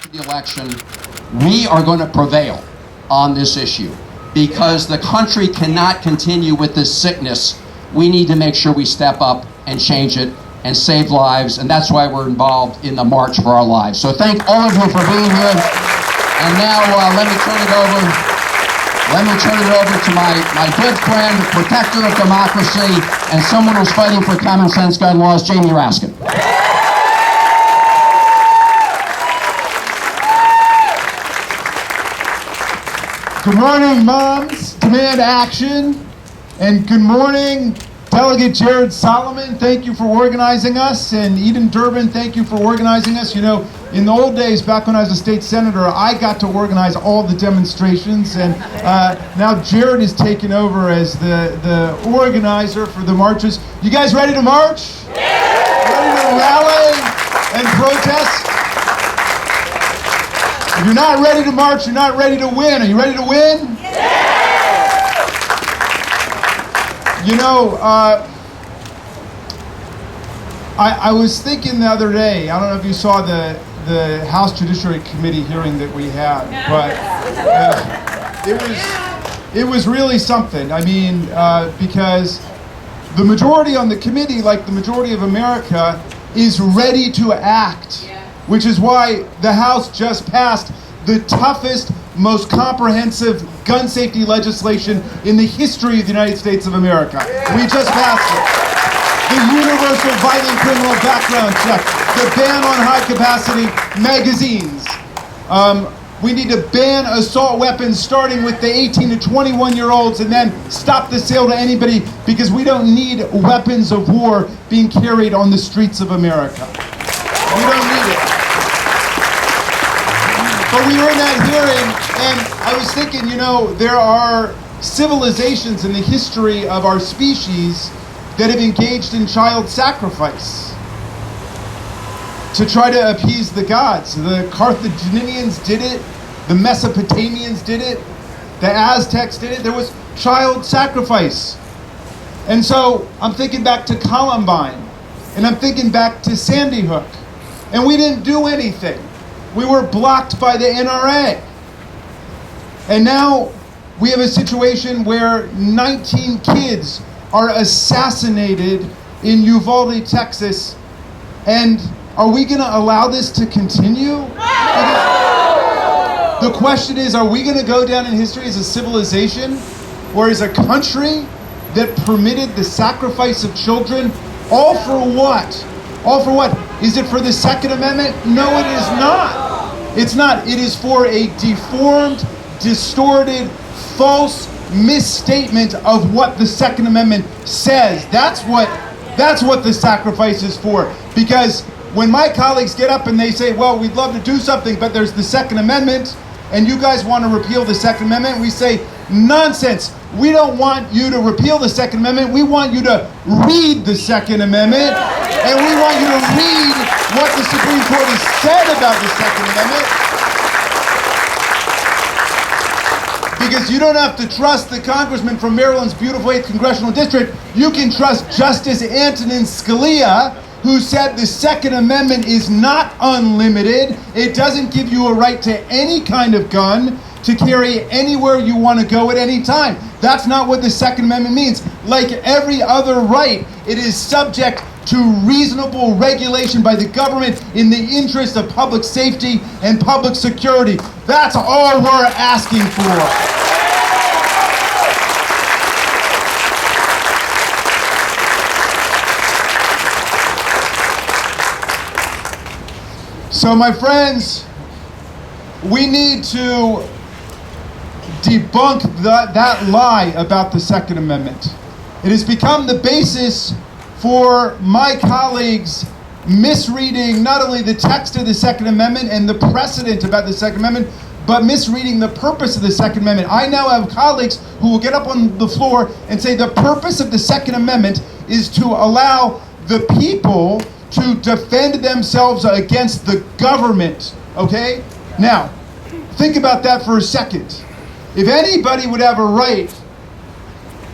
after the election, we are going to prevail on this issue because the country cannot continue with this sickness. We need to make sure we step up and change it and save lives, and that's why we're involved in the March for Our Lives. So thank all of you for being here. And now let me turn it over to my good friend, protector of democracy, and someone who's fighting for common sense gun laws, Jamie Raskin. Good morning, moms. Demand action. And good morning, Delegate Jared Solomon. Thank you for organizing us. And Eden Durbin, thank you for organizing us. You know, in the old days, back when I was a state senator, I got to organize all the demonstrations. And now Jared is taking over as the organizer for the marches. You guys ready to march? Yeah! Ready to rally and protest? If you're not ready to march, you're not ready to win. Are you ready to win? Yeah! You know, I was thinking the other day, I don't know if you saw the House Judiciary Committee hearing that we had, but it was really something. I mean, because the majority on the committee, like the majority of America, is ready to act. Which is why the House just passed the toughest, most comprehensive gun safety legislation in the history of the United States of America. We just passed it. The universal violent criminal background check, the ban on high-capacity magazines. We need to ban assault weapons starting with the 18 to 21-year-olds and then stop the sale to anybody because we don't need weapons of war being carried on the streets of America. We don't need it. But we were in that hearing, and I was thinking, you know, there are civilizations in the history of our species that have engaged in child sacrifice to try to appease the gods. The Carthaginians did it, the Mesopotamians did it, the Aztecs did it. There was child sacrifice. And so I'm thinking back to Columbine, and I'm thinking back to Sandy Hook, and we didn't do anything. We were blocked by the NRA. And now we have a situation where 19 kids are assassinated in Uvalde, Texas. And are we going to allow this to continue? The question is, are we going to go down in history as a civilization or as a country that permitted the sacrifice of children? All for what? All for what? Is it for the Second Amendment? No, it is not. It's not. It is for a deformed, distorted, false misstatement of what the Second Amendment says. That's what the sacrifice is for. Because when my colleagues get up and they say, well, we'd love to do something, but there's the Second Amendment, and you guys want to repeal the Second Amendment, we say, nonsense. We don't want you to repeal the Second Amendment. We want you to read the Second Amendment, and we want you to read what the Supreme Court has said about the Second Amendment. Because you don't have to trust the congressman from Maryland's beautiful 8th Congressional District. You can trust Justice Antonin Scalia, who said the Second Amendment is not unlimited. It doesn't give you a right to any kind of gun to carry anywhere you want to go at any time. That's not what the Second Amendment means. Like every other right, it is subject to reasonable regulation by the government in the interest of public safety and public security. That's all we're asking for. So my friends, we need to debunk that lie about the Second Amendment. It has become the basis for my colleagues misreading not only the text of the Second Amendment and the precedent about the Second Amendment, but misreading the purpose of the Second Amendment. I now have colleagues who will get up on the floor and say the purpose of the Second Amendment is to allow the people to defend themselves against the government, okay? Now, think about that for a second. If anybody would have a right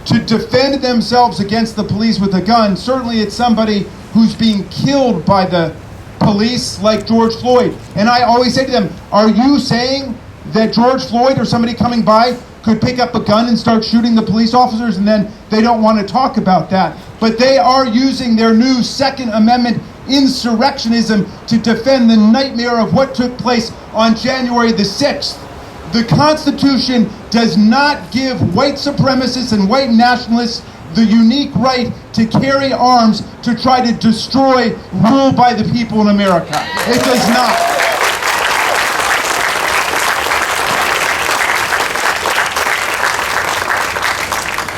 to defend themselves against the police with a gun, certainly it's somebody who's being killed by the police like George Floyd. And I always say to them, are you saying that George Floyd or somebody coming by could pick up a gun and start shooting the police officers, and then they don't want to talk about that? But they are using their new Second Amendment insurrectionism to defend the nightmare of what took place on January the 6th. The Constitution does not give white supremacists and white nationalists the unique right to carry arms to try to destroy rule by the people in America. It does not.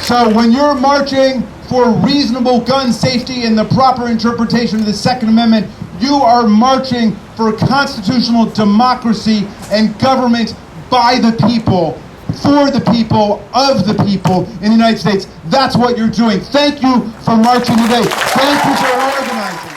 So when you're marching for reasonable gun safety and the proper interpretation of the Second Amendment, you are marching for constitutional democracy and government by the people, for the people, of the people in the United States. That's what you're doing. Thank you for marching today. Thank you for organizing.